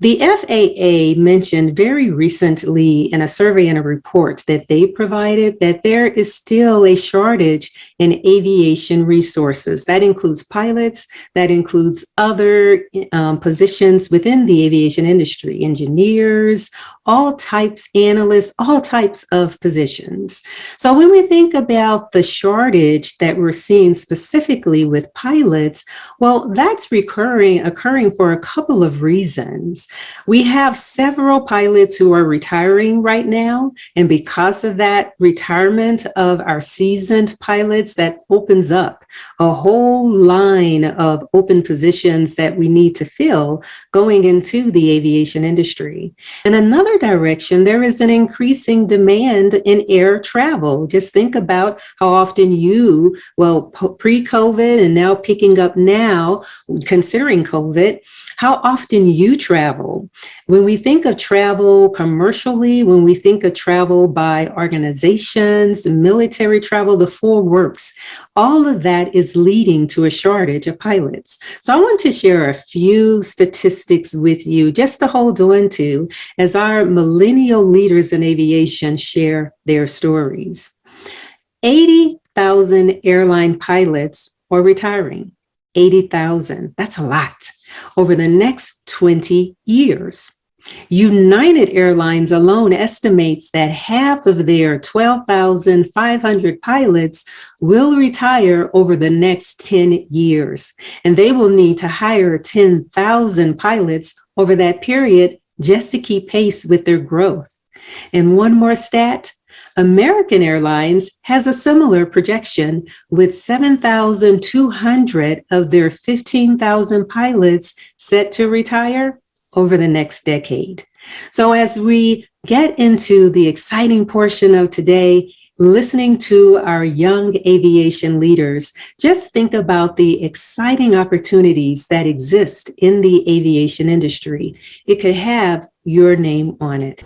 The FAA mentioned very recently in a survey and a report that they provided that there is still a shortage in aviation resources. That includes pilots, that includes other positions within the aviation industry, engineers, all types, analysts, all types of positions. So when we think about the shortage that we're seeing specifically with pilots, well, that's occurring for a couple of reasons. We have several pilots who are retiring right now, and because of that retirement of our seasoned pilots, that opens up a whole line of open positions that we need to fill going into the aviation industry. In another direction, there is an increasing demand in air travel. Just think about how often pre-COVID and now picking up now, considering COVID, how often you travel. When we think of travel commercially, when we think of travel by organizations, military travel, the full works, all of that is leading to a shortage of pilots. So I want to share a few statistics with you just to hold on to as our millennial leaders in aviation share their stories. 80,000 airline pilots are retiring. 80,000, that's a lot, over the next 20 years. United Airlines alone estimates that half of their 12,500 pilots will retire over the next 10 years, and they will need to hire 10,000 pilots over that period just to keep pace with their growth. And one more stat, American Airlines has a similar projection with 7,200 of their 15,000 pilots set to retire over the next decade. So as we get into the exciting portion of today, listening to our young aviation leaders, just think about the exciting opportunities that exist in the aviation industry. It could have your name on it.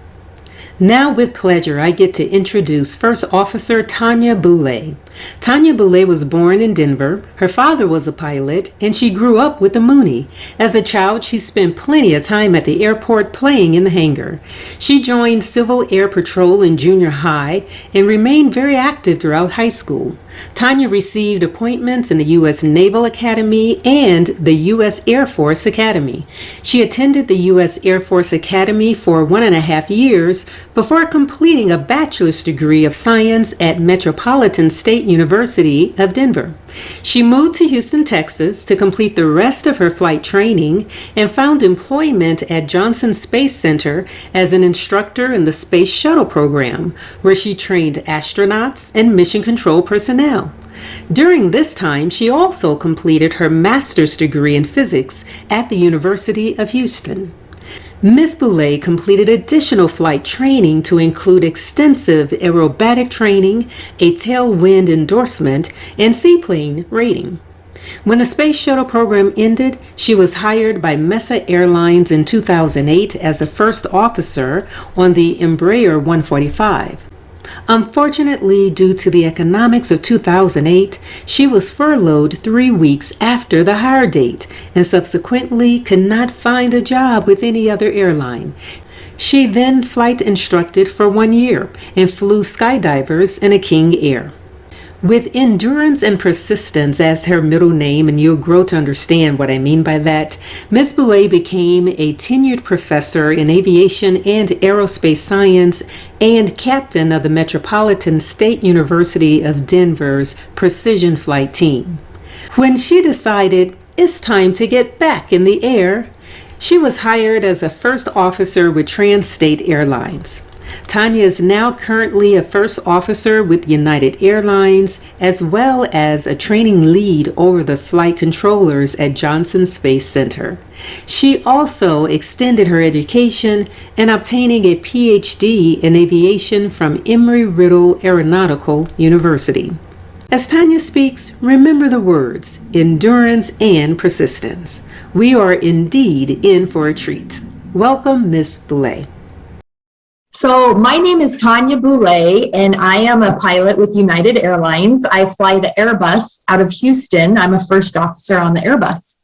Now, with pleasure, I get to introduce First Officer Tanya Bulleigh. Tanya Bulleigh was born in Denver. Her father was a pilot, and she grew up with a Mooney. As a child, she spent plenty of time at the airport playing in the hangar. She joined Civil Air Patrol in junior high and remained very active throughout high school. Tanya received appointments in the U.S. Naval Academy and the U.S. Air Force Academy. She attended the U.S. Air Force Academy for 1.5 years before completing a bachelor's degree of science at Metropolitan State University of Denver. She moved to Houston, Texas to complete the rest of her flight training and found employment at Johnson Space Center as an instructor in the Space Shuttle program, where she trained astronauts and mission control personnel. During this time, she also completed her master's degree in physics at the University of Houston. Ms. Bulleigh completed additional flight training to include extensive aerobatic training, a tailwind endorsement, and seaplane rating. When the Space Shuttle program ended, she was hired by Mesa Airlines in 2008 as a first officer on the Embraer 145. Unfortunately, due to the economics of 2008, she was furloughed 3 weeks after the hire date and subsequently could not find a job with any other airline. She then flight instructed for 1 year and flew skydivers in a King Air. With endurance and persistence as her middle name, and you'll grow to understand what I mean by that, Ms. Bulleigh became a tenured professor in aviation and aerospace science and captain of the Metropolitan State University of Denver's Precision Flight Team. When she decided it's time to get back in the air, she was hired as a first officer with Trans-State Airlines. Tanya is now currently a first officer with United Airlines, as well as a training lead over the flight controllers at Johnson Space Center. She also extended her education and obtaining a PhD in aviation from Embry-Riddle Aeronautical University. As Tanya speaks, remember the words, endurance and persistence. We are indeed in for a treat. Welcome, Ms. Bulleigh. So my name is Tanya Bulleigh, and I am a pilot with United Airlines. I fly the Airbus out of Houston. I'm a first officer on the Airbus.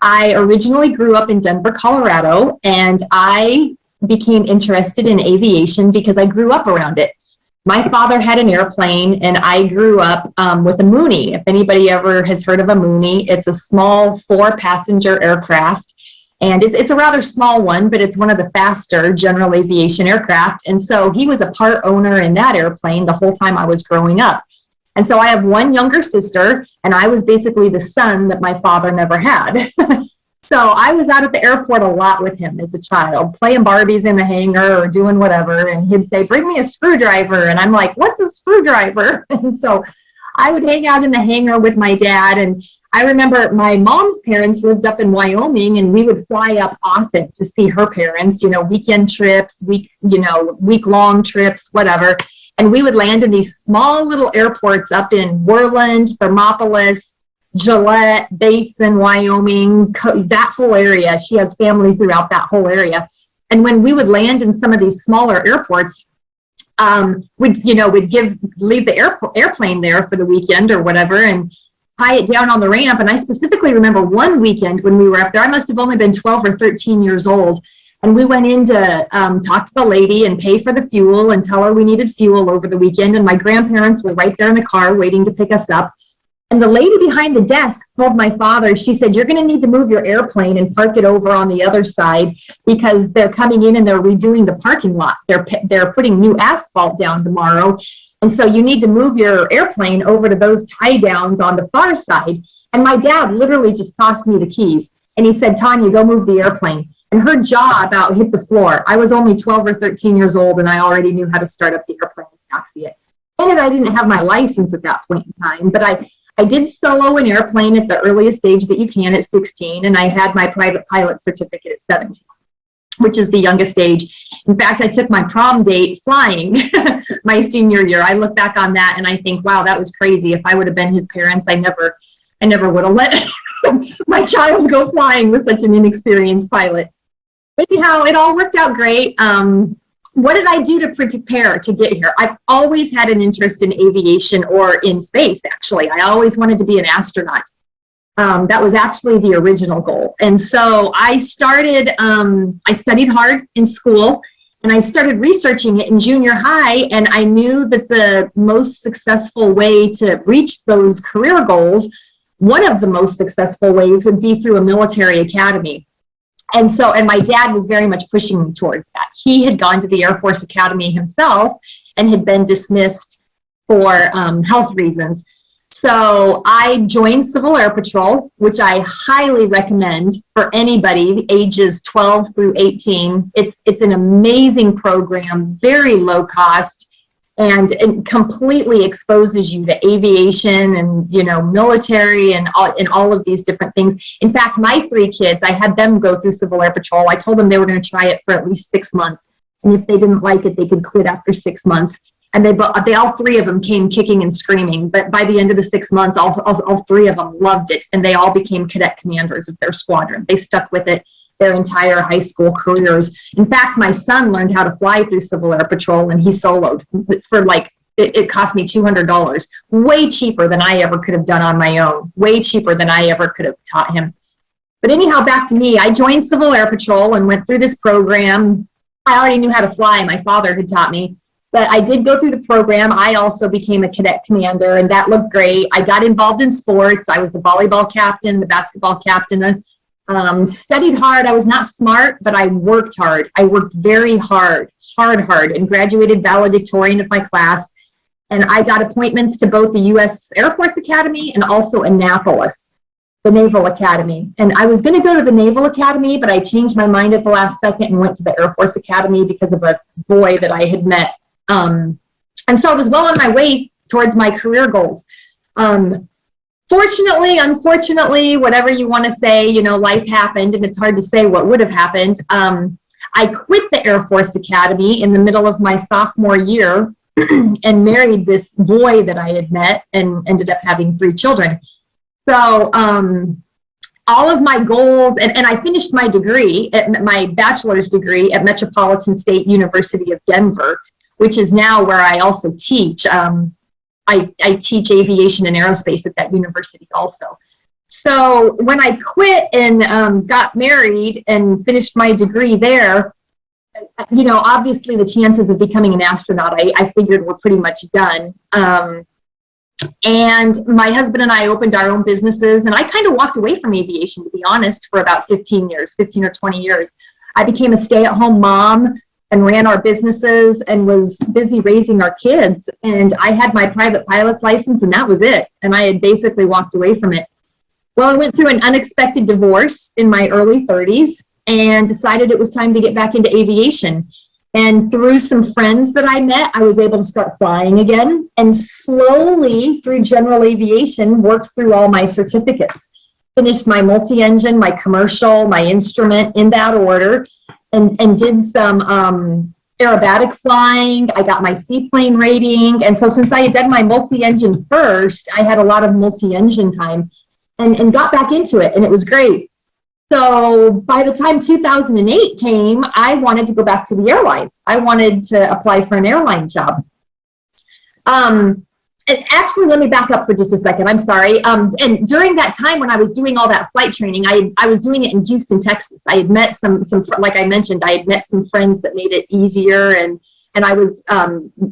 I originally grew up in Denver, Colorado, and I became interested in aviation because I grew up around it. My father had an airplane, and I grew up with a Mooney. If anybody ever has heard of a Mooney, it's a small 4-passenger aircraft. And it's a rather small one, but it's one of the faster general aviation aircraft. And so he was a part owner in that airplane the whole time I was growing up. And so I have one younger sister, and I was basically the son that my father never had. So I was out at the airport a lot with him as a child, playing Barbies in the hangar or doing whatever. And he'd say, bring me a screwdriver. And I'm like, what's a screwdriver? And so I would hang out in the hangar with my dad. And I remember my mom's parents lived up in Wyoming, and we would fly up often to see her parents, weekend trips, week-long trips, whatever. And we would land in these small little airports up in Worland, Thermopolis, Gillette, Basin, Wyoming, that whole area. She has family throughout that whole area. And when we would land in some of these smaller airports, we'd leave the airplane there for the weekend or whatever and tie it down on the ramp. And I specifically remember one weekend when we were up there, I must have only been 12 or 13 years old. And we went in to talk to the lady and pay for the fuel and tell her we needed fuel over the weekend. And my grandparents were right there in the car waiting to pick us up. And the lady behind the desk told my father, she said, you're going to need to move your airplane and park it over on the other side because they're coming in and they're redoing the parking lot. They're putting new asphalt down tomorrow. And so you need to move your airplane over to those tie downs on the far side. And my dad literally just tossed me the keys. And he said, Tanya, go move the airplane. And her jaw about hit the floor. I was only 12 or 13 years old, and I already knew how to start up the airplane and taxi it. And I didn't have my license at that point in time, but I did solo an airplane at the earliest age that you can at 16, and I had my private pilot certificate at 17, which is the youngest age. In fact, I took my prom date flying my senior year. I look back on that and I think, wow, that was crazy. If I would have been his parents, I never would have let my child go flying with such an inexperienced pilot. But anyhow, it all worked out great. What did I do to prepare to get here? I've always had an interest in aviation or in space, actually. I always wanted to be an astronaut. That was actually the original goal. And so I studied hard in school, and I started researching it in junior high, and I knew that the most successful way to reach those career goals, one of the most successful ways would be through a military academy. And my dad was very much pushing me towards that. He had gone to the Air Force Academy himself and had been dismissed for health reasons. So I joined Civil Air Patrol, which I highly recommend for anybody ages 12 through 18. It's an amazing program, very low cost, and it completely exposes you to aviation and, military and all of these different things. In fact, my 3 kids, I had them go through Civil Air Patrol. I told them they were going to try it for at least 6 months. And if they didn't like it, they could quit after 6 months. And they all 3 of them came kicking and screaming. But by the end of the 6 months, all 3 of them loved it. And they all became cadet commanders of their squadron. They stuck with it their entire high school careers. In fact, my son learned how to fly through Civil Air Patrol, and he soloed for it cost me $200, way cheaper than I ever could have done on my own, way cheaper than I ever could have taught him. But anyhow, back to me. I joined Civil Air Patrol and went through this program. I already knew how to fly. My father had taught me. But I did go through the program. I also became a cadet commander, and that looked great. I got involved in sports. I was the volleyball captain, the basketball captain. Studied hard. I was not smart, but I worked hard. I worked very hard, and graduated valedictorian of my class. And I got appointments to both the U.S. Air Force Academy and also Annapolis, the Naval Academy. And I was going to go to the Naval Academy, but I changed my mind at the last second and went to the Air Force Academy because of a boy that I had met. And so I was well on my way towards my career goals. Fortunately, unfortunately, whatever you want to say, life happened, and it's hard to say what would have happened. I quit the Air Force Academy in the middle of my sophomore year and married this boy that I had met and ended up having 3 children. So all of my goals, and I finished my degree, my bachelor's degree at Metropolitan State University of Denver, which is now where I also teach. I teach aviation and aerospace at that university also. So when I quit and got married and finished my degree there, you know, obviously the chances of becoming an astronaut, I figured were pretty much done. And my husband and I opened our own businesses, and I kind of walked away from aviation, to be honest, for about 15 or 20 years. I became a stay-at-home mom and ran our businesses and was busy raising our kids. And I had my private pilot's license, and that was it. And I had basically walked away from it. Well, I went through an unexpected divorce in my early 30s and decided it was time to get back into aviation. And through some friends that I met, I was able to start flying again, and slowly through general aviation, worked through all my certificates, finished my multi-engine, my commercial, my instrument in that order, and did some aerobatic flying. I got my seaplane rating. And so since I had done my multi-engine first, I had a lot of multi-engine time and got back into it, and it was great. So by the time 2008 came, I wanted to go back to the airlines. I wanted to apply for an airline job. And actually, let me back up for just a second. I'm sorry. And during that time when I was doing all that flight training, I was doing it in Houston, Texas. I had met some, like I mentioned, I had met some friends that made it easier, and I was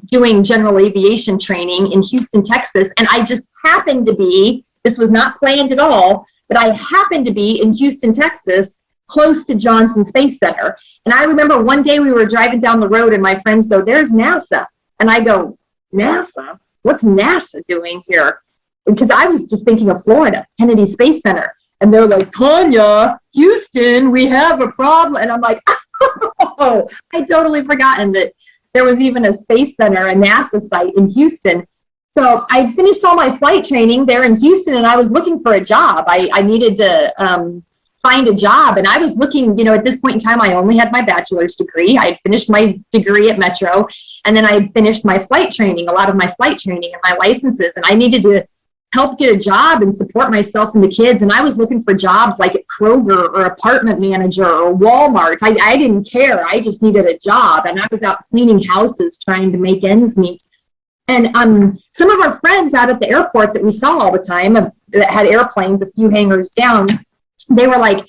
doing general aviation training in Houston, Texas. And I just happened to be, this was not planned at all, but I happened to be in Houston, Texas, close to Johnson Space Center. And I remember one day we were driving down the road and my friends go, "There's NASA." And I go, "NASA? What's NASA doing here?" Because I was just thinking of Florida, Kennedy Space Center. And they're like, "Tanya, Houston, we have a problem." And I'm like, oh, I'd totally forgotten that there was even a space center, a NASA site in Houston. So I finished all my flight training there in Houston, and I was looking for a job. I needed to find a job, and I was looking, you know, at this point in time, I only had my bachelor's degree. I had finished my degree at Metro, and then I had finished my flight training, a lot of my flight training and my licenses, and I needed to help get a job and support myself and the kids. And I was looking for jobs like at Kroger or apartment manager or Walmart. I didn't care. I just needed a job, and I was out cleaning houses trying to make ends meet. And some of our friends out at the airport that we saw all the time that had airplanes a few hangars down, they were like,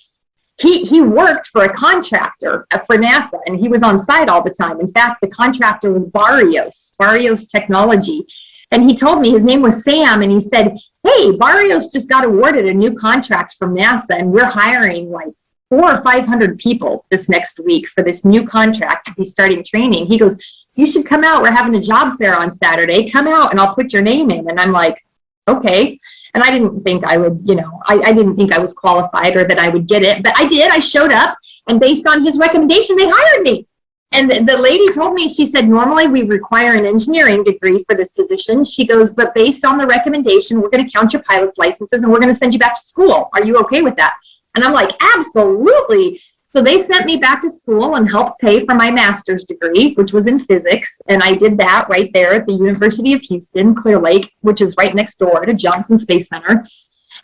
he worked for a contractor for NASA, and he was on site all the time. In fact, the contractor was Barrios Technology. And he told me his name was Sam, and he said, "Hey, Barrios just got awarded a new contract from NASA, and we're hiring like 400 or 500 people this next week for this new contract to be starting training." He goes, "You should come out. We're having a job fair on Saturday. Come out and I'll put your name in." And I'm like, okay. And I didn't think I would, you know, I didn't think I was qualified or that I would get it, but I did. I showed up, and based on his recommendation, they hired me. And the lady told me, she said, "Normally we require an engineering degree for this position." She goes, "But based on the recommendation, we're going to count your pilot's licenses and we're going to send you back to school. Are you okay with that?" And I'm like, absolutely. So they sent me back to school and helped pay for my master's degree, which was in physics. And I did that right there at the University of Houston, Clear Lake, which is right next door to Johnson Space Center.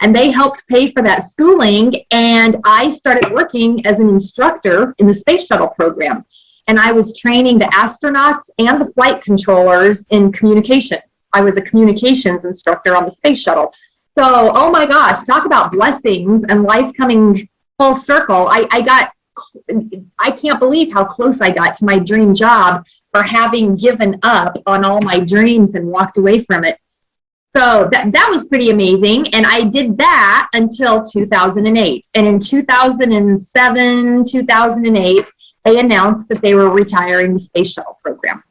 And they helped pay for that schooling. And I started working as an instructor in the space shuttle program. And I was training the astronauts and the flight controllers in communication. I was a communications instructor on the space shuttle. So, oh my gosh, talk about blessings and life coming full circle. I can't believe how close I got to my dream job for having given up on all my dreams and walked away from it. So that was pretty amazing. And I did that until 2008. And in 2007, 2008, they announced that they were retiring the space shuttle program.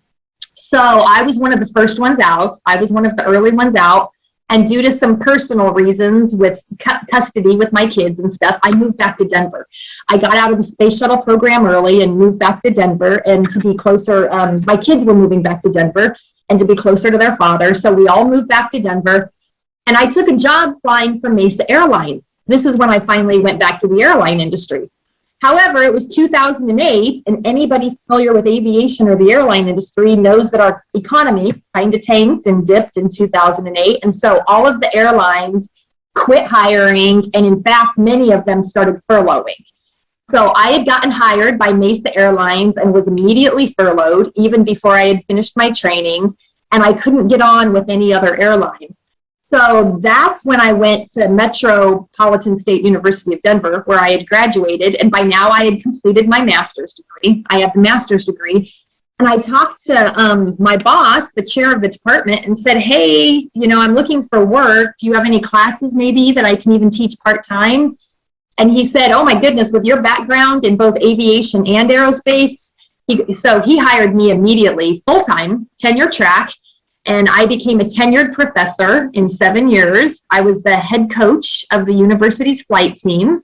So I was one of the first ones out. I was one of the early ones out. And due to some personal reasons with custody with my kids and stuff, I moved back to Denver. I got out of the space shuttle program early and moved back to Denver, and to be closer, my kids were moving back to Denver and to be closer to their father. So we all moved back to Denver, and I took a job flying for Mesa Airlines. This is when I finally went back to the airline industry. However, it was 2008, and anybody familiar with aviation or the airline industry knows that our economy kind of tanked and dipped in 2008. And so all of the airlines quit hiring, and in fact, many of them started furloughing. So I had gotten hired by Mesa Airlines and was immediately furloughed, even before I had finished my training, and I couldn't get on with any other airline. So that's when I went to Metropolitan State University of Denver, where I had graduated. And by now I had completed my master's degree. I have the master's degree. And I talked to my boss, the chair of the department, and said, hey, I'm looking for work. Do you have any classes maybe that I can even teach part-time? And he said, oh my goodness, with your background in both aviation and aerospace. So he hired me immediately, full-time, tenure track. And I became a tenured professor in 7 years. I was the head coach of the university's flight team.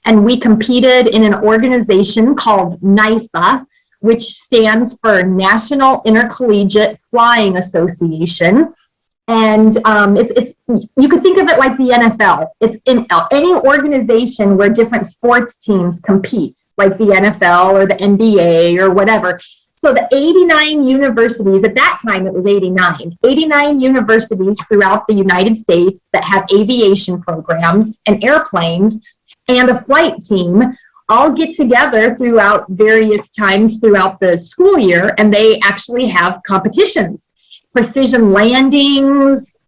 And we competed in an organization called NIFA, which stands for National Intercollegiate Flying Association. And it's you could think of it like the NFL. It's in any organization where different sports teams compete, like the NFL or the NBA or whatever. So the 89 universities, at that time it was 89 universities throughout the United States that have aviation programs and airplanes and a flight team all get together throughout various times throughout the school year, and they actually have competitions, precision landings,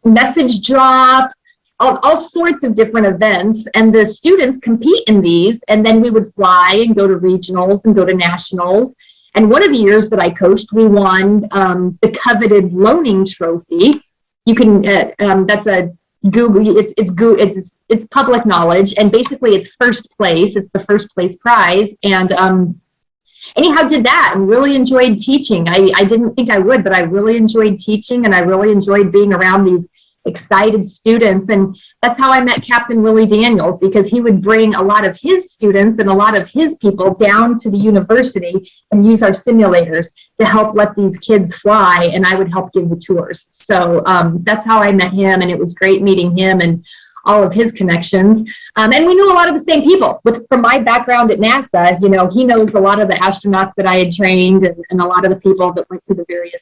message drop, all sorts of different events, and the students compete in these, and then we would fly and go to regionals and go to nationals. And one of the years that I coached, we won the coveted loaning trophy. You can that's a Google. It's public knowledge, and basically it's first place. It's the first place prize. And anyhow, did that and really enjoyed teaching. I didn't think I would, but I really enjoyed teaching, and I really enjoyed being around these excited students. And that's how I met Captain Willie Daniels, because he would bring a lot of his students and a lot of his people down to the university and use our simulators to help let these kids fly, and I would help give the tours. So that's how I met him, and it was great meeting him and all of his connections. And we knew a lot of the same people. From my background at NASA, he knows a lot of the astronauts that I had trained, and a lot of the people that went to the various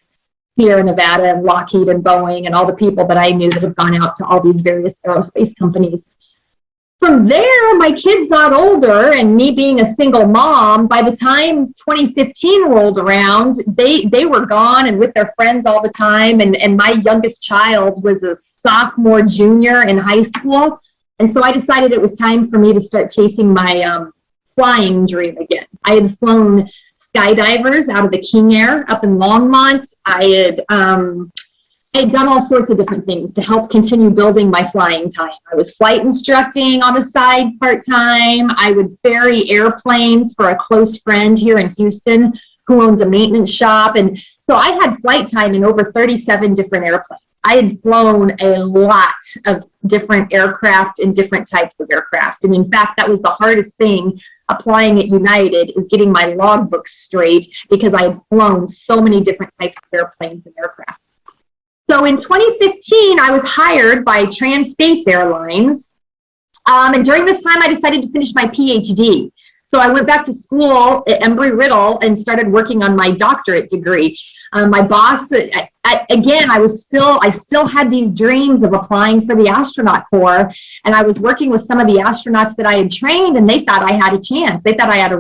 here in Nevada and Lockheed and Boeing, and all the people that I knew that have gone out to all these various aerospace companies. From there, my kids got older, and me being a single mom, by the time 2015 rolled around, they were gone and with their friends all the time. And my youngest child was a sophomore, junior in high school. And so I decided it was time for me to start chasing my flying dream again. I had flown skydivers out of the King Air up in Longmont. I had done all sorts of different things to help continue building my flying time. I was flight instructing on the side part-time. I would ferry airplanes for a close friend here in Houston who owns a maintenance shop. And so I had flight time in over 37 different airplanes. I had flown a lot of different aircraft and different types of aircraft. And in fact, that was the hardest thing applying at United, is getting my logbook straight, because I had flown so many different types of airplanes and aircraft. So in 2015, I was hired by Trans-States Airlines. And during this time, I decided to finish my PhD. So I went back to school at Embry-Riddle and started working on my doctorate degree. My boss, I still had these dreams of applying for the astronaut corps, and I was working with some of the astronauts that I had trained, and they thought I had a chance. They thought I had a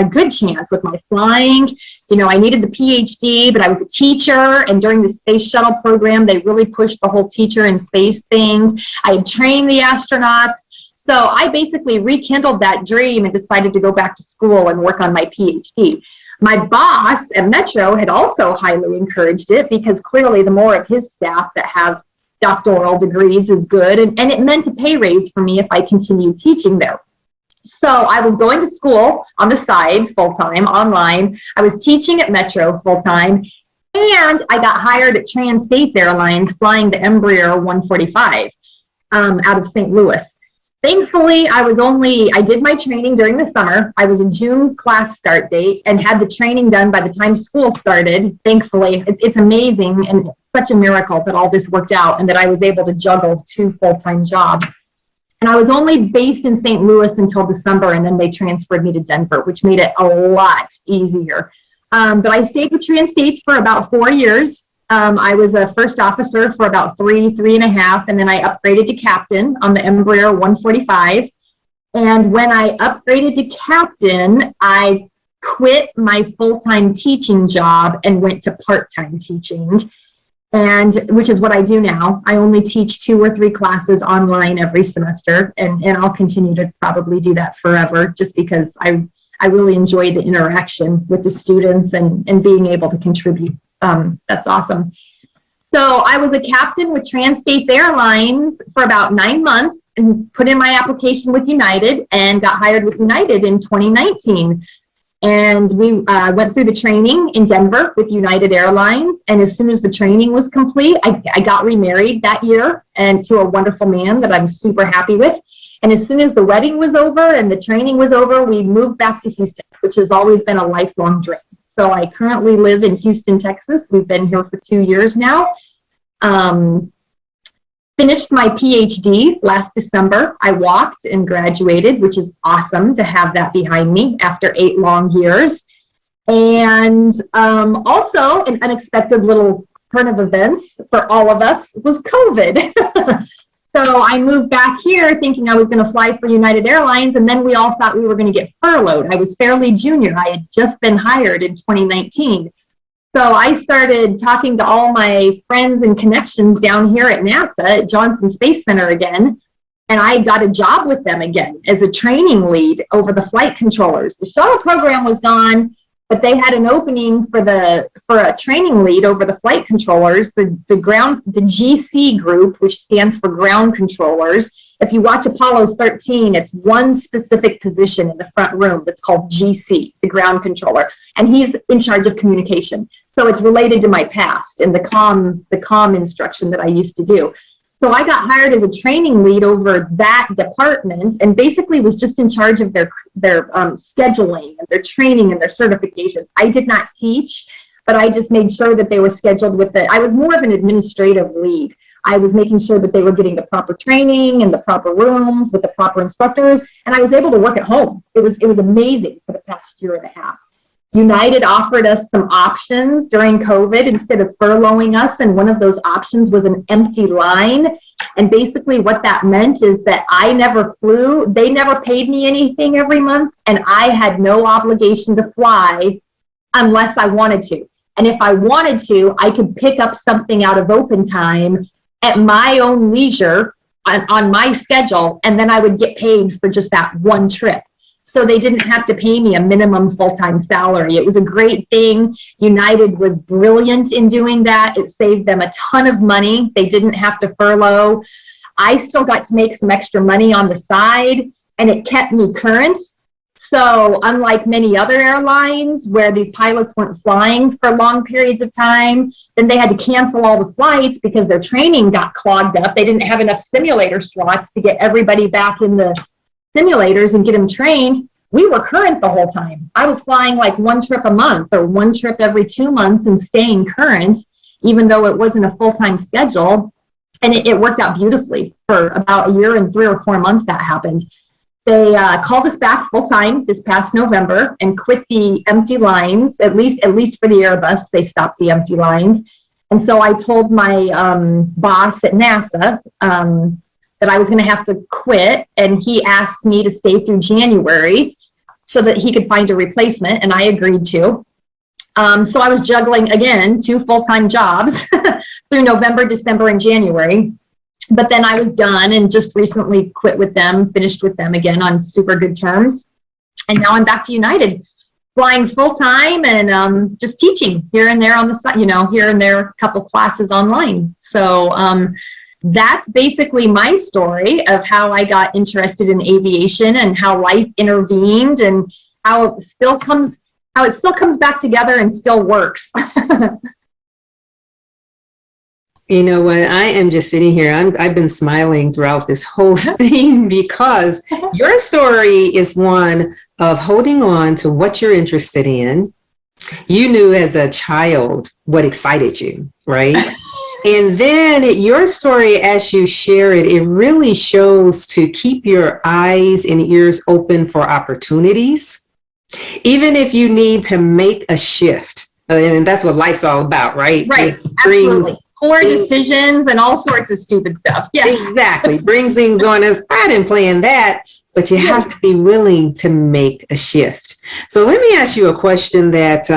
good chance with my flying. I needed the PhD, but I was a teacher, and during the space shuttle program, they really pushed the whole teacher in space thing. I had trained the astronauts. So I basically rekindled that dream and decided to go back to school and work on my PhD. My boss at Metro had also highly encouraged it, because clearly the more of his staff that have doctoral degrees is good, and it meant a pay raise for me if I continued teaching there. So I was going to school on the side full-time online. I was teaching at Metro full-time, and I got hired at Trans-States Airlines flying the Embraer 145 out of St. Louis. Thankfully, I did my training during the summer. I was a June class start date and had the training done by the time school started. Thankfully, it's amazing and such a miracle that all this worked out and that I was able to juggle 2 full-time jobs. And I was only based in St. Louis until December, and then they transferred me to Denver, which made it a lot easier. But I stayed with Trans-States for about 4 years. I was a first officer for about 3.5, and then I upgraded to captain on the Embraer 145. And when I upgraded to captain, I quit my full-time teaching job and went to part-time teaching. and which is what I do now. I only teach 2 or 3 classes online every semester, and I'll continue to probably do that forever, just because I really enjoy the interaction with the students and being able to contribute. That's awesome. So I was a captain with Trans-States Airlines for about 9 months and put in my application with United and got hired with United in 2019. And we went through the training in Denver with United Airlines. And as soon as the training was complete, I got remarried that year and to a wonderful man that I'm super happy with. And as soon as the wedding was over and the training was over, we moved back to Houston, which has always been a lifelong dream. So I currently live in Houston, Texas. We've been here for 2 years now. Finished my PhD last December. I walked and graduated, which is awesome to have that behind me after 8 long years. And also an unexpected little turn of events for all of us was COVID. So I moved back here thinking I was going to fly for United Airlines, and then we all thought we were going to get furloughed. I was fairly junior. I had just been hired in 2019. So I started talking to all my friends and connections down here at NASA at Johnson Space Center again, and I got a job with them again as a training lead over the flight controllers. The shuttle program was gone, but they had an opening for a training lead over the flight controllers, the GC group, which stands for ground controllers. If you watch Apollo 13, it's one specific position in the front room that's called GC, the ground controller, and he's in charge of communication. So it's related to my past and the comm instruction that I used to do. So I got hired as a training lead over that department and basically was just in charge of their scheduling and their training and their certification. I did not teach, but I just made sure that they were scheduled with I was more of an administrative lead. I was making sure that they were getting the proper training in the proper rooms with the proper instructors, and I was able to work at home. It was amazing for the past year and a half. United offered us some options during COVID instead of furloughing us, and one of those options was an empty line. And basically what that meant is that I never flew, they never paid me anything every month, and I had no obligation to fly unless I wanted to. And if I wanted to, I could pick up something out of open time at my own leisure on my schedule, and then I would get paid for just that one trip. So they didn't have to pay me a minimum full-time salary. It was a great thing. United was brilliant in doing that. It saved them a ton of money. They didn't have to furlough. I still got to make some extra money on the side, and it kept me current. So unlike many other airlines where these pilots weren't flying for long periods of time, then they had to cancel all the flights because their training got clogged up. They didn't have enough simulator slots to get everybody back in the simulators and get them trained. We were current the whole time. I was flying like 1 trip a month or 1 trip every 2 months and staying current, even though it wasn't a full-time schedule. And it worked out beautifully for about a year and 3 or 4 months that happened. They called us back full-time this past November and quit the empty lines, at least for the Airbus, they stopped the empty lines. And so I told my boss at NASA, that I was going to have to quit, and he asked me to stay through January so that he could find a replacement, and I agreed to. So I was juggling, again, 2 full-time jobs through November, December, and January. But then I was done and just recently quit with them, finished with them again on super good terms. And now I'm back to United, flying full-time and just teaching here and there on the side, here and there, a couple classes online. So that's basically my story of how I got interested in aviation and how life intervened and how it still comes back together and still works. You know what? I am just sitting here. I've been smiling throughout this whole thing because your story is one of holding on to what you're interested in. You knew as a child what excited you, right? And then your story, as you share it, it really shows to keep your eyes and ears open for opportunities, even if you need to make a shift. And that's what life's all about, right? Right, absolutely. Poor decisions and all sorts of stupid stuff. Yes. Exactly. Brings things on us. I didn't plan that, but you have to be willing to make a shift. So let me ask you a question that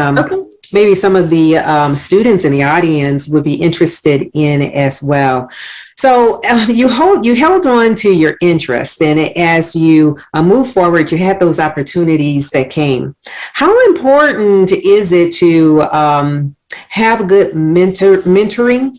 maybe some of the students in the audience would be interested in as well. So you held on to your interest, and as you move forward, you had those opportunities that came. How important is it to have good mentoring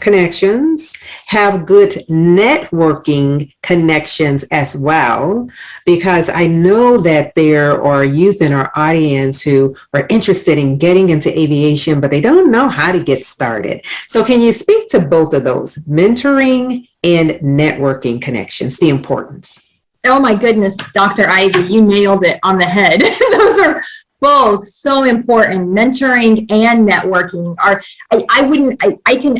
connections, have good networking connections as well, because I know that there are youth in our audience who are interested in getting into aviation, but they don't know how to get started. So can you speak to both of those, mentoring and networking connections, the importance? Oh my goodness, Dr. Ivy, you nailed it on the head. Those are both so important. Mentoring and networking are, and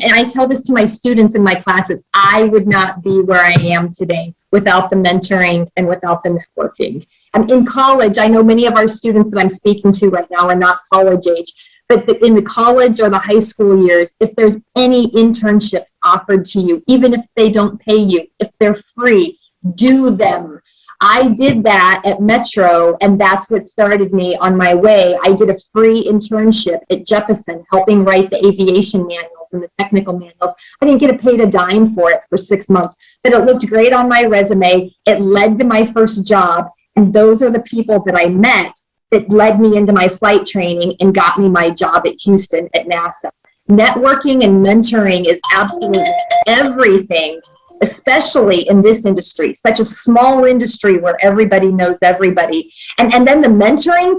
I tell this to my students in my classes, I would not be where I am today without the mentoring and without the networking. In college, I know many of our students that I'm speaking to right now are not college age, but in the college or the high school years, if there's any internships offered to you, even if they don't pay you, if they're free, do them. I did that at Metro, and that's what started me on my way. I did a free internship at Jeppesen, helping write the aviation manuals and the technical manuals. I didn't get paid a dime for it for 6 months, but it looked great on my resume. It led to my first job, and those are the people that I met that led me into my flight training and got me my job at Houston at NASA. Networking and mentoring is absolutely everything, especially in this industry, such a small industry where everybody knows everybody. And then the mentoring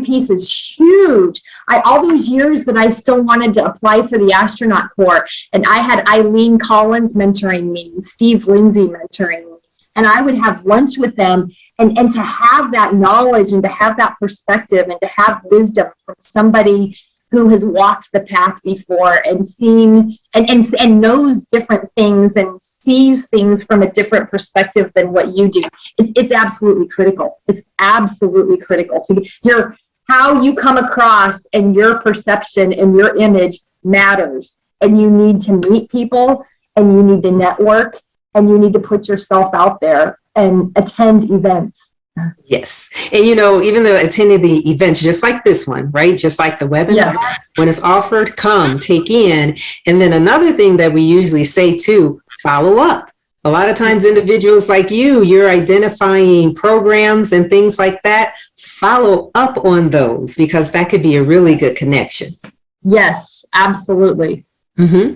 piece is huge. All those years that I still wanted to apply for the astronaut corps, and I had Eileen Collins mentoring me, and Steve Lindsay mentoring me, and I would have lunch with them, and to have that knowledge and to have that perspective and to have wisdom from somebody who has walked the path before and seen and knows different things and sees things from a different perspective than what you do. It's absolutely critical. It's absolutely critical to how you come across, and your perception and your image matters. And you need to meet people, and you need to network, and you need to put yourself out there and attend events. Yes. And, even though attending the events, just like this one, right? Just like the webinar, yes. When it's offered, come, take in. And then another thing that we usually say too, follow up. A lot of times individuals like you're identifying programs and things like that. Follow up on those, because that could be a really good connection. Yes, absolutely. Mm-hmm.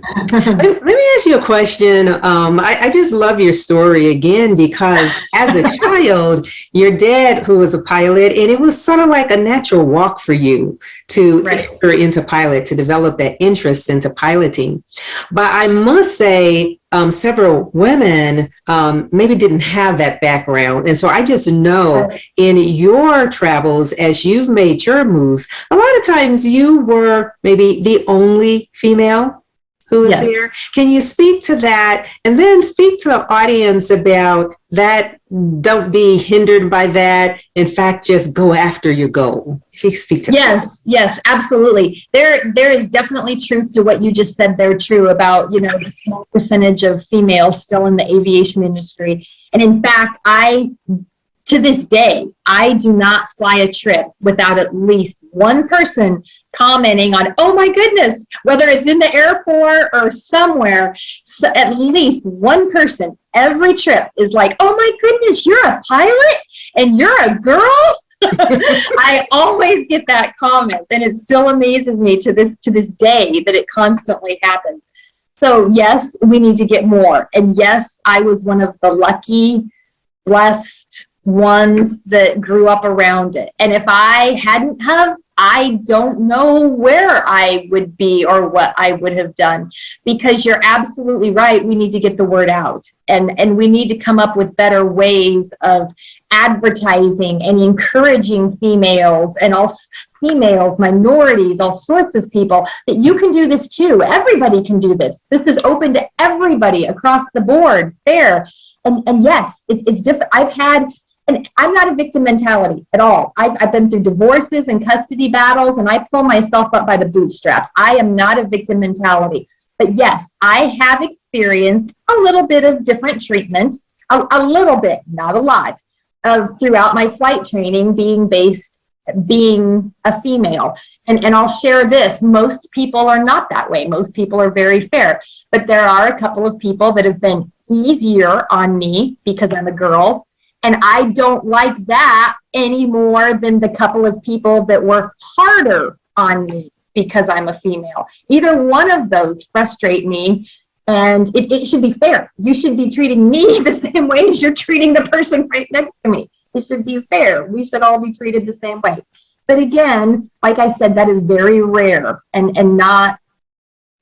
Let me ask you a question. I just love your story again, because as a child, your dad, who was a pilot, and it was sort of like a natural walk for you to enter into pilot, to develop that interest into piloting. But I must say, several women maybe didn't have that background. And so I just know in your travels, as you've made your moves, a lot of times you were maybe the only female who is here. Can you speak to that, and then speak to the audience about that? Don't be hindered by that. In fact, just go after your goal. If you speak to that. Yes, absolutely. There is definitely truth to what you just said there, true, about, the small percentage of females still in the aviation industry. And in fact, to this day, I do not fly a trip without at least one person commenting on, oh my goodness, whether it's in the airport or somewhere, so at least one person every trip is like, oh my goodness, you're a pilot and you're a girl? I always get that comment, and it still amazes me to this day that it constantly happens. So yes, we need to get more. And yes, I was one of the lucky, blessed ones that grew up around it. And if I hadn't have, I don't know where I would be or what I would have done, because you're absolutely right. We need to get the word out, and we need to come up with better ways of advertising and encouraging females and all females, minorities, all sorts of people, that you can do this too. Everybody can do this. This is open to everybody across the board, fair. And yes, it's different. And I'm not a victim mentality at all. I've been through divorces and custody battles, and I pull myself up by the bootstraps. I am not a victim mentality. But yes, I have experienced a little bit of different treatment, a little bit, not a lot, throughout my flight training, being based being a female. And I'll share this. Most people are not that way. Most people are very fair. But there are a couple of people that have been easier on me because I'm a girl. And I don't like that any more than the couple of people that were harder on me because I'm a female. Either one of those frustrate me. And it should be fair. You should be treating me the same way as you're treating the person right next to me. It should be fair. We should all be treated the same way. But again, like I said, that is very rare and not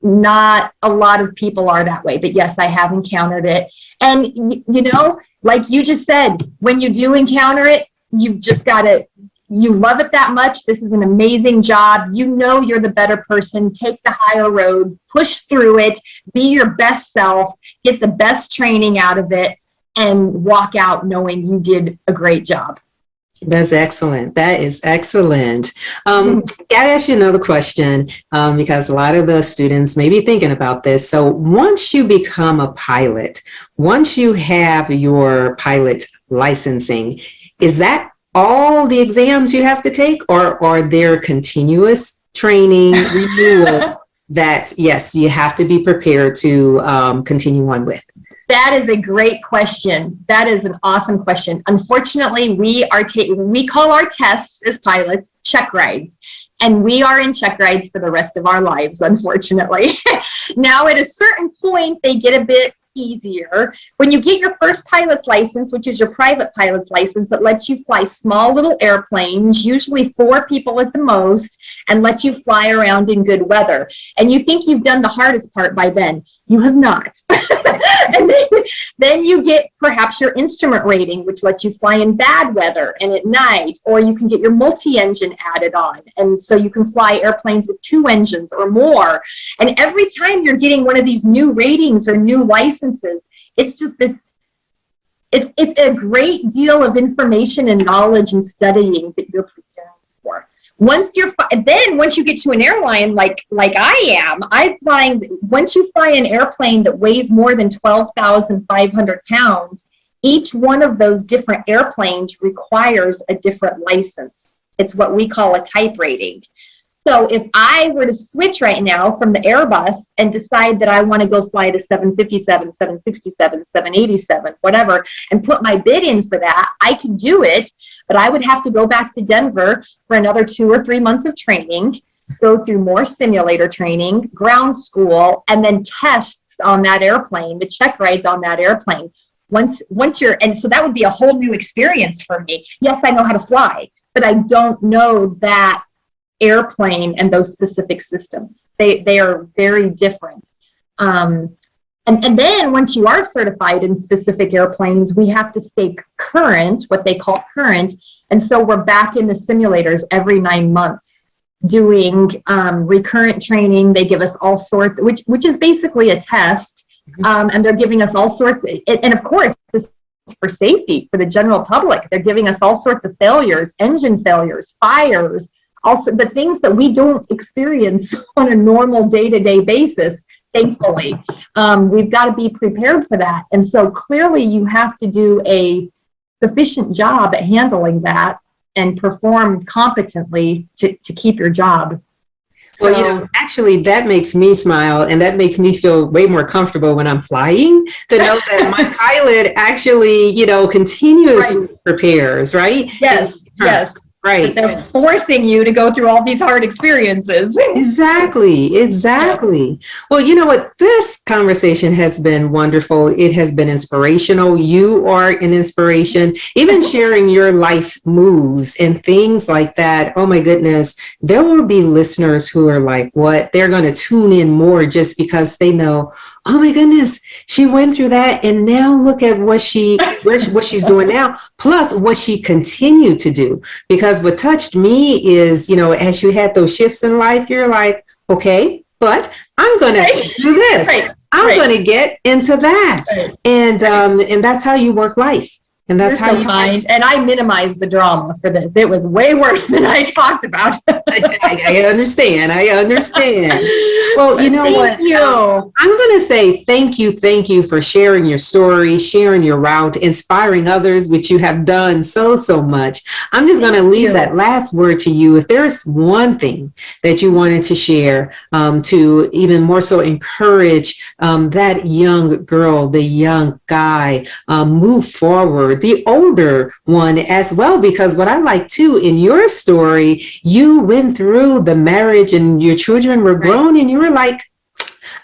a lot of people are that way. But yes, I have encountered it. And, you know, like you just said, when you do encounter it, you've just got to, you love it that much. This is an amazing job. You know you're the better person. Take the higher road, push through it, be your best self, get the best training out of it, and walk out knowing you did a great job. That's excellent. That is excellent. Got to ask you another question because a lot of the students may be thinking about this. So once you become a pilot, once you have your pilot licensing, is that all the exams you have to take, or are there continuous training renewal that, yes, you have to be prepared to continue on with? That is a great question. That is an awesome question. Unfortunately, we call our tests as pilots check rides, and we are in check rides for the rest of our lives, unfortunately. Now, at a certain point, they get a bit easier. When you get your first pilot's license, which is your private pilot's license, it lets you fly small little airplanes, usually 4 people at the most, and lets you fly around in good weather. And you think you've done the hardest part by then. You have not. And then you get perhaps your instrument rating, which lets you fly in bad weather and at night, or you can get your multi-engine added on. And so you can fly airplanes with 2 engines or more. And every time you're getting one of these new ratings or new licenses, it's just this, it's a great deal of information and knowledge and studying that you're preparing for. Once you get to an airline like I am, once you fly an airplane that weighs more than 12,500 pounds, each one of those different airplanes requires a different license. It's what we call a type rating. So if I were to switch right now from the Airbus and decide that I want to go fly the 757, 767, 787, whatever, and put my bid in for that, I could do it. But I would have to go back to Denver for another 2 or 3 months of training, go through more simulator training, ground school, and then tests on that airplane, the check rides on that airplane. And so that would be a whole new experience for me. Yes, I know how to fly, but I don't know that airplane and those specific systems. They are very different. And then once you are certified in specific airplanes, we have to stay current, what they call current. And so we're back in the simulators every 9 months doing recurrent training. They give us all sorts, which is basically a test. And they're giving us all sorts. And of course, this is for safety for the general public. They're giving us all sorts of failures, engine failures, fires, also the things that we don't experience on a normal day-to-day basis. Thankfully, we've got to be prepared for that. And so clearly you have to do a sufficient job at handling that and perform competently to keep your job. Well, actually, that makes me smile, and that makes me feel way more comfortable when I'm flying to know that my pilot actually, continuously prepares, right? Yes, yes. Right. They're forcing you to go through all these hard experiences. Exactly. Well, you know what? This conversation has been wonderful. It has been inspirational. You are an inspiration. Even sharing your life moves and things like that. Oh, my goodness. There will be listeners who are like, what? They're going to tune in more just because they know, oh my goodness, she went through that, and now look at what she's doing now, plus what she continued to do. Because what touched me is, as you had those shifts in life, you're like, okay, but I'm going to do this. I'm going to get into that. And that's how you work life. And that's You're how so you kind. And I minimized the drama for this. It was way worse than I talked about. I understand. I understand. Well, you But know what? thank you. I'm going to say thank you for sharing your story, sharing your route, inspiring others, which you have done so much. I'm just going to leave that last word to you. If there's one thing that you wanted to share to even more so encourage that young girl, the young guy, move forward, the older one as well, because what I like too in your story, you went through the marriage and your children were grown and you were like,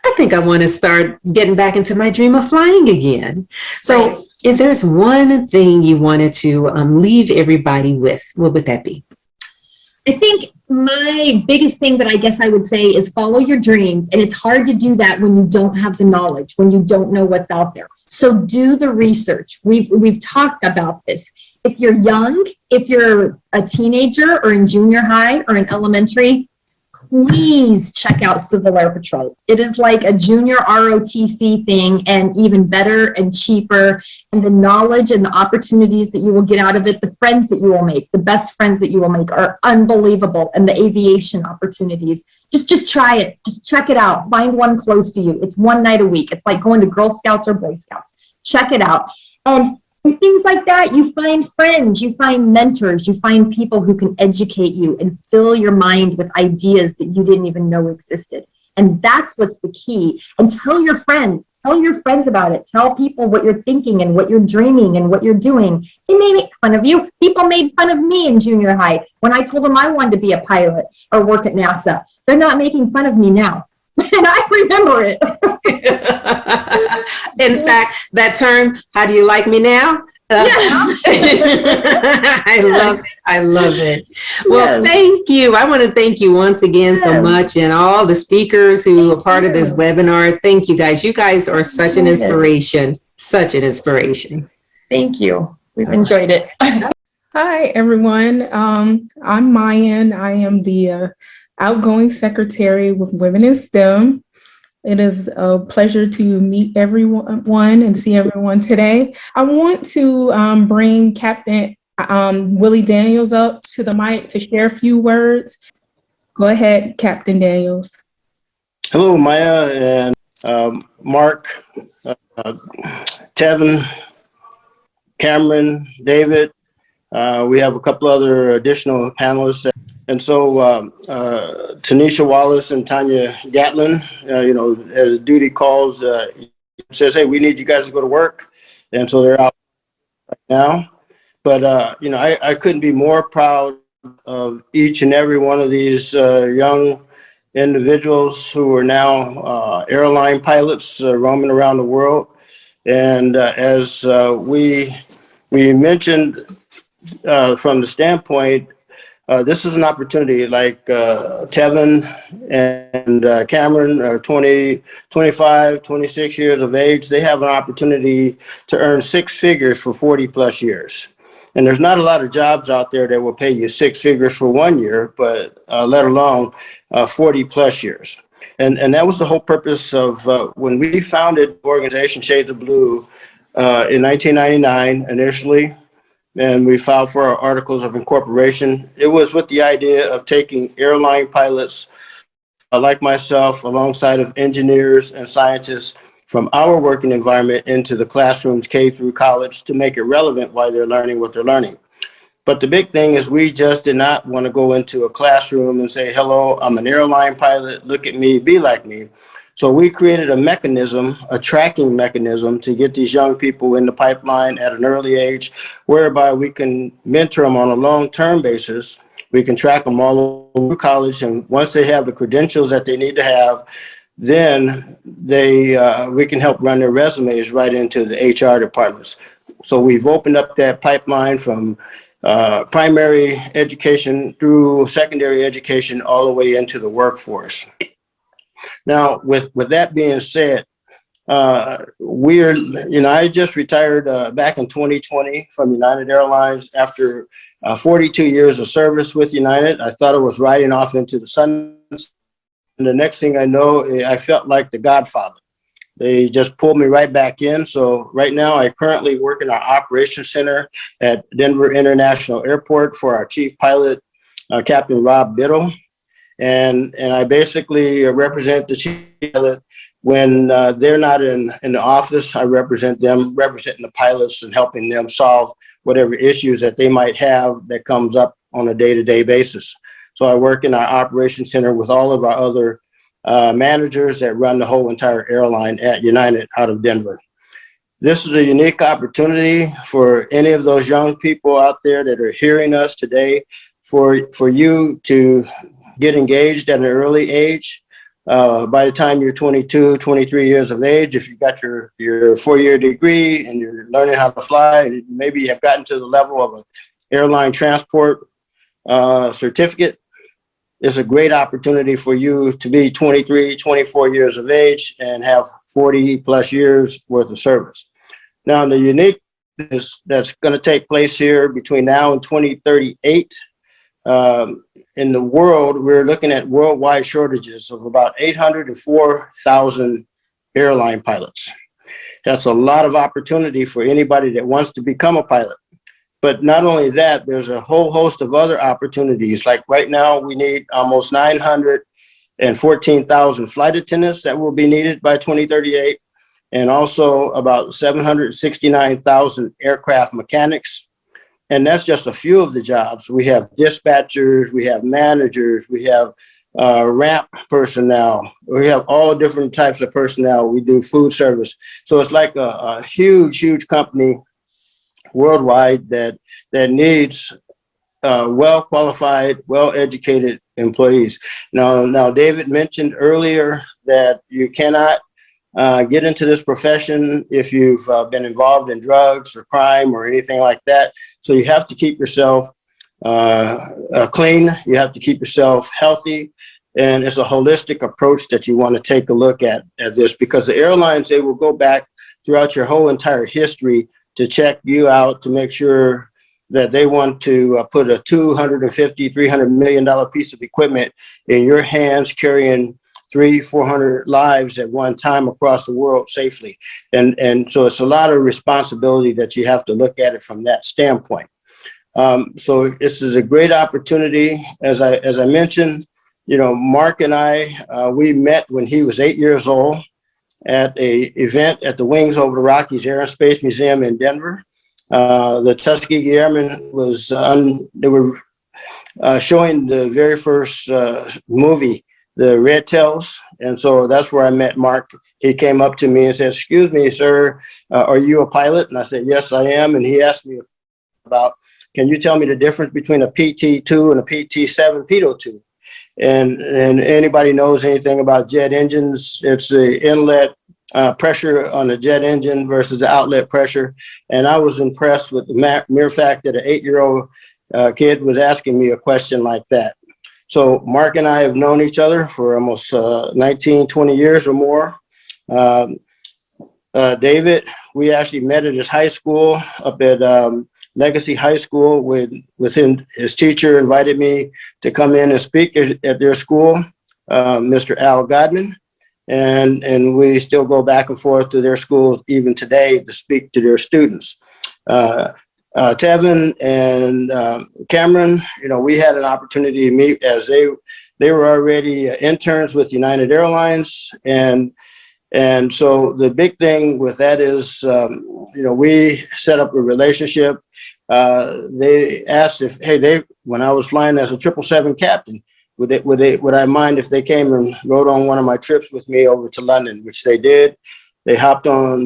I think I want to start getting back into my dream of flying again. So if there's one thing you wanted to leave everybody with, what would that be? I think my biggest thing that I guess I would say is follow your dreams. And it's hard to do that when you don't have the knowledge, when you don't know what's out there. So do the research. We've talked about this. If you're young, if you're a teenager or in junior high or in elementary, please check out Civil Air Patrol. It is like a junior ROTC thing, and even better and cheaper. And the knowledge and the opportunities that you will get out of it, the friends that you will make, the best friends that you will make are unbelievable. And the aviation opportunities, just try it. Just check it out. Find one close to you. It's one night a week. It's like going to Girl Scouts or Boy Scouts. Check it out. And things like that, you find friends, you find mentors, you find people who can educate you and fill your mind with ideas that you didn't even know existed. And that's what's the key. And tell your friends about it. Tell people what you're thinking and what you're dreaming and what you're doing. They may make fun of you. People made fun of me in junior high when I told them I wanted to be a pilot or work at NASA. They're not making fun of me now. And I remember it. In fact, that term, how do you like me now? Yes. I love it. Well, thank you. I want to thank you once again so much, and all the speakers who are part of this webinar. Thank you guys. You guys are such an inspiration. Such an inspiration. Thank you. We've enjoyed it. Hi, everyone. I'm Mayan. I am the outgoing secretary with Women in STEM. It is a pleasure to meet everyone and see everyone today. I want to bring Captain Willie Daniels up to the mic to share a few words. Go ahead, Captain Daniels. Hello, Maya and Mark, Tevin, Chameron, David. We have a couple other additional panelists. And so Tanesha, Wallace, and Tanya Gatlin, as duty calls, says, hey, we need you guys to go to work. And so they're out right now. But, I couldn't be more proud of each and every one of these young individuals who are now airline pilots roaming around the world. And as we mentioned from the standpoint, this is an opportunity like Tevin and Chameron are 20, 25, 26 years of age. They have an opportunity to earn six figures for 40 plus years. And there's not a lot of jobs out there that will pay you six figures for 1 year, but let alone 40 plus years. And that was the whole purpose of when we founded the organization Shades of Blue in 1999 initially. And we filed for our articles of incorporation. It was with the idea of taking airline pilots like myself, alongside of engineers and scientists from our working environment into the classrooms K through college to make it relevant while they're learning what they're learning. But the big thing is we just did not want to go into a classroom and say, hello, I'm an airline pilot, look at me, be like me. So we created a mechanism, a tracking mechanism to get these young people in the pipeline at an early age, whereby we can mentor them on a long-term basis. We can track them all over college, and once they have the credentials that they need to have, then we can help run their resumes right into the HR departments. So we've opened up that pipeline from primary education through secondary education all the way into the workforce. Now, with that being said, I just retired back in 2020 from United Airlines after 42 years of service with United. I thought I was riding off into the sun. And the next thing I know, I felt like the Godfather. they just pulled me right back in. So right now I currently work in our operations center at Denver International Airport for our chief pilot, Captain Rob Biddle. And I basically represent the chief pilot when they're not in the office. I represent them, representing the pilots and helping them solve whatever issues that they might have that comes up on a day-to-day basis. So I work in our operations center with all of our other managers that run the whole entire airline at United out of Denver. This is a unique opportunity for any of those young people out there that are hearing us today, for you to get engaged at an early age. By the time you're 22, 23 years of age, if you've got your 4-year degree and you're learning how to fly, maybe you have gotten to the level of an airline transport certificate, it's a great opportunity for you to be 23, 24 years of age and have 40 plus years worth of service. Now, the uniqueness that's going to take place here between now and 2038, in the world, we're looking at worldwide shortages of about 804,000 airline pilots. That's a lot of opportunity for anybody that wants to become a pilot. But not only that, there's a whole host of other opportunities. Like right now, we need almost 914,000 flight attendants that will be needed by 2038, and also about 769,000 aircraft mechanics. And that's just a few of the jobs. We have dispatchers, we have managers, we have ramp personnel. We have all different types of personnel. We do food service. So it's like a huge company worldwide that needs well-qualified, well-educated employees. Now, David mentioned earlier that you cannot get into this profession if you've been involved in drugs or crime or anything like that. So you have to keep yourself clean. You have to keep yourself healthy. And it's a holistic approach that you want to take a look at this, because the airlines, they will go back throughout your whole entire history to check you out, to make sure that they want to put a $250–300 million piece of equipment in your hands, carrying 300–400 lives at one time across the world safely. And so it's a lot of responsibility that you have to look at it from that standpoint. So this is a great opportunity. As I mentioned, Mark and I, we met when he was 8 years old at a event at the Wings Over the Rockies Air and Space Museum in Denver. The Tuskegee Airmen they were showing the very first movie, the Red Tails. And so that's where I met Mark. He came up to me and said, "Excuse me, sir, are you a pilot?" And I said, "Yes, I am." And he asked me about, "Can you tell me the difference between a PT-2 and a PT-7 pitot 2? And anybody knows anything about jet engines, it's the inlet pressure on the jet engine versus the outlet pressure. And I was impressed with the mere fact that an 8-year-old kid was asking me a question like that. So Mark and I have known each other for almost 19, 20 years or more. David, we actually met at his high school up at Legacy High School. Within his teacher invited me to come in and speak at their school, Mr. Al Godman. And we still go back and forth to their school even today to speak to their students. Tevin and Chameron, we had an opportunity to meet as they were already interns with United Airlines. And so the big thing with that is, we set up a relationship. They asked when I was flying as a 777 captain, would I mind if they came and rode on one of my trips with me over to London, which they did. They hopped on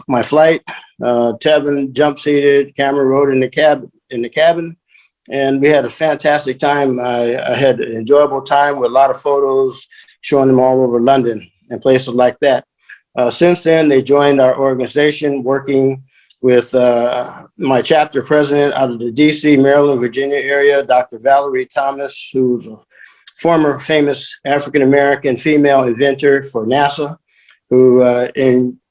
my flight. Tevin jump seated, Chameron rode in the cabin, and we had a fantastic time. I had an enjoyable time with a lot of photos showing them all over London and places like that. Since then, they joined our organization, working with my chapter president out of the DC, Maryland, Virginia area, Dr. Valerie Thomas, who's a former famous African-American female inventor for NASA, who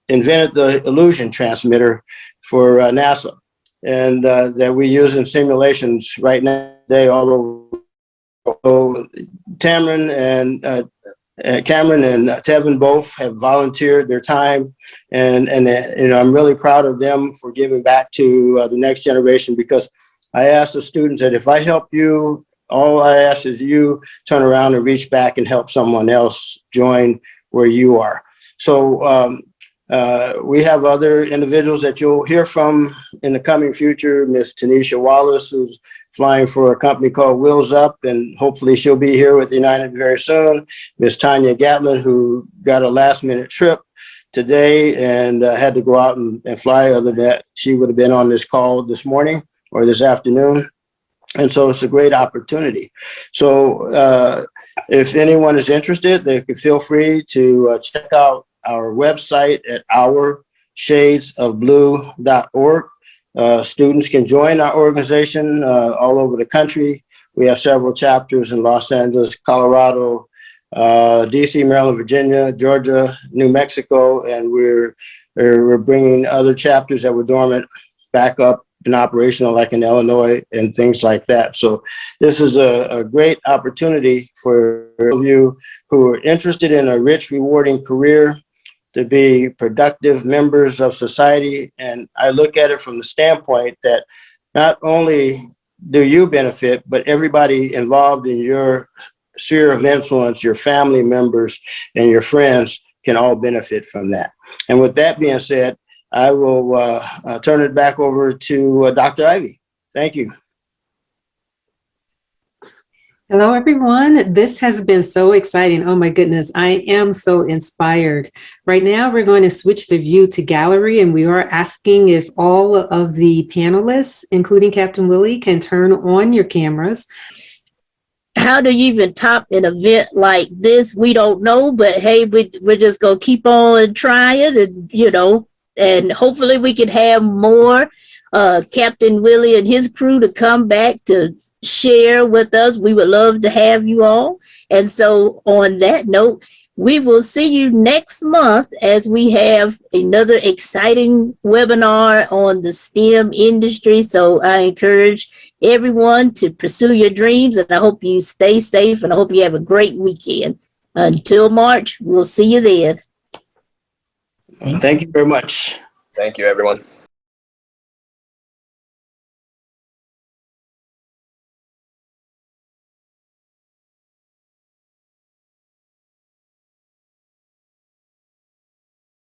invented the illusion transmitter for NASA, and that we use in simulations right now all over. So Chameron and Chameron and Tevin both have volunteered their time, and I'm really proud of them for giving back to the next generation, because I asked the students that if I help you, all I ask is you turn around and reach back and help someone else join where you are. So we have other individuals that you'll hear from in the coming future. Miss Tanesha Wallace, who's flying for a company called Wheels Up, and hopefully she'll be here with United very soon. Miss Tanya Gatlin, who got a last-minute trip today and had to go out and fly. Other than that, she would have been on this call this morning or this afternoon. And so it's a great opportunity. So if anyone is interested, they can feel free to check out our website at ourshadesofblue.org. Students can join our organization all over the country. We have several chapters in Los Angeles, Colorado, DC, Maryland, Virginia, Georgia, New Mexico, and we're bringing other chapters that were dormant back up and operational, like in Illinois and things like that. So this is a great opportunity for those of you who are interested in a rich, rewarding career, to be productive members of society. And I look at it from the standpoint that not only do you benefit, but everybody involved in your sphere of influence, your family members and your friends, can all benefit from that. And with that being said, I will turn it back over to Dr. Ivy. Thank you. Hello, everyone. This has been so exciting. Oh, my goodness. I am so inspired. Right now, we're going to switch the view to gallery, and we are asking if all of the panelists, including Captain Bulleigh, can turn on your cameras. How do you even top an event like this? We don't know, but hey, we're just going to keep on trying, and, and hopefully we can have more Captain Willie and his crew to come back to share with us. We would love to have you all. And so on that note, we will see you next month as we have another exciting webinar on the STEM industry. So I encourage everyone to pursue your dreams, and I hope you stay safe, and I hope you have a great weekend. Until March, we'll see you then. Thank you very much. Thank you, everyone.